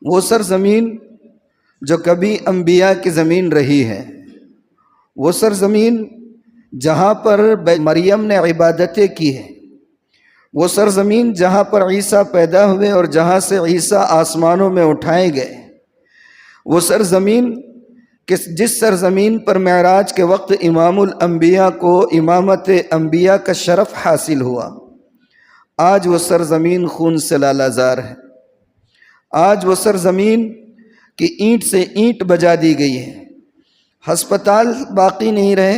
وہ سرزمین جو کبھی انبیاء کی زمین رہی ہے، وہ سرزمین جہاں پر مریم نے عبادتیں کی ہیں، وہ سرزمین جہاں پر عیسیٰ پیدا ہوئے اور جہاں سے عیسیٰ آسمانوں میں اٹھائے گئے، وہ سرزمین جس سرزمین پر معراج کے وقت امام الانبیاء کو امامت انبیاء کا شرف حاصل ہوا، آج وہ سرزمین خون سے لالہ ہے۔ آج وہ سرزمین کی اینٹ سے اینٹ بجا دی گئی ہے، ہسپتال باقی نہیں رہے،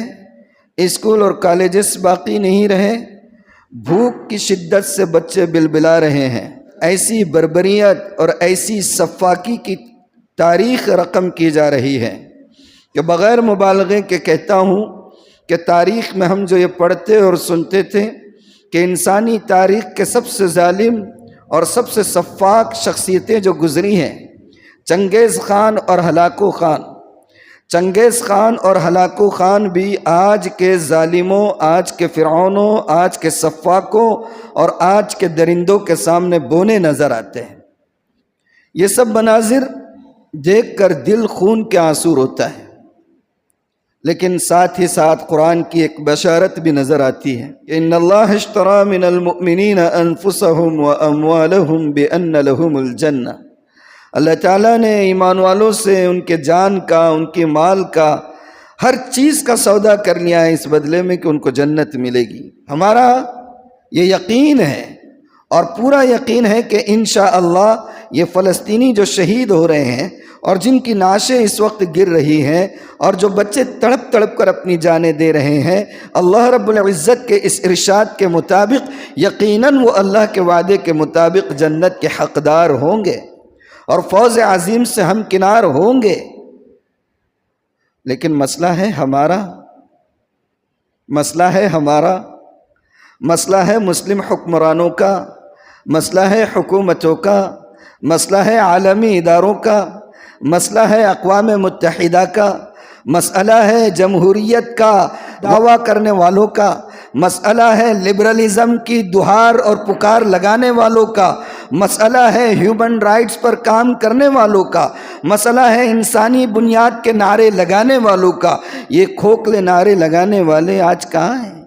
اسکول اور کالجز باقی نہیں رہے، بھوک کی شدت سے بچے بلبلا رہے ہیں۔ ایسی بربریت اور ایسی سفاکی کی تاریخ رقم کی جا رہی ہے کہ بغیر مبالغے کے کہتا ہوں کہ تاریخ میں ہم جو یہ پڑھتے اور سنتے تھے کہ انسانی تاریخ کے سب سے ظالم اور سب سے سفاک شخصیتیں جو گزری ہیں، چنگیز خان اور ہلاکو خان۔ چنگیز خان اور ہلاکو خان بھی آج کے ظالموں، آج کے فرعونوں، آج کے سفاکوں اور آج کے درندوں کے سامنے بونے نظر آتے ہیں۔ یہ سب مناظر دیکھ کر دل خون کے آنسو روتا ہے، لیکن ساتھ ہی ساتھ قرآن کی ایک بشارت بھی نظر آتی ہے کہ ان اللہ اشتری من المؤمنین انفسهم واموالهم بان لهم الجنہ۔ اللہ تعالیٰ نے ایمان والوں سے ان کے جان کا، ان کے مال کا، ہر چیز کا سودا کر لیا ہے اس بدلے میں کہ ان کو جنت ملے گی۔ ہمارا یہ یقین ہے اور پورا یقین ہے کہ انشاءاللہ یہ فلسطینی جو شہید ہو رہے ہیں اور جن کی نعشیں اس وقت گر رہی ہیں اور جو بچے تڑپ تڑپ کر اپنی جانیں دے رہے ہیں، اللہ رب العزت کے اس ارشاد کے مطابق یقیناً وہ اللہ کے وعدے کے مطابق جنت کے حقدار ہوں گے اور فوز عظیم سے ہم کنار ہوں گے۔ لیکن مسئلہ ہے ہمارا، مسئلہ ہے مسلم حکمرانوں کا، مسئلہ ہے حکومتوں کا، مسئلہ ہے عالمی اداروں کا، مسئلہ ہے اقوام متحدہ کا، مسئلہ ہے جمہوریت کا دعویٰ کرنے والوں کا، مسئلہ ہے لبرلزم کی دہار اور پکار لگانے والوں کا، مسئلہ ہے ہیومن رائٹس پر کام کرنے والوں کا، مسئلہ ہے انسانی بنیاد کے نعرے لگانے والوں کا۔ یہ کھوکھلے نعرے لگانے والے آج کہاں ہیں؟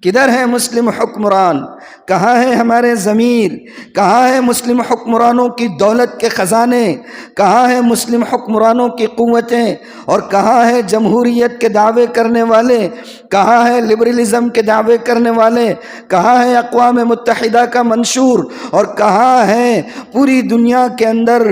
کدھر ہیں مسلم حکمران؟ کہاں ہیں ہمارے ضمیر؟ کہاں ہیں مسلم حکمرانوں کی دولت کے خزانے؟ کہاں ہیں مسلم حکمرانوں کی قوتیں؟ اور کہاں ہیں جمہوریت کے دعوے کرنے والے؟ کہاں ہیں لبرلزم کے دعوے کرنے والے؟ کہاں ہیں اقوام متحدہ کا منشور؟ اور کہاں ہیں پوری دنیا کے اندر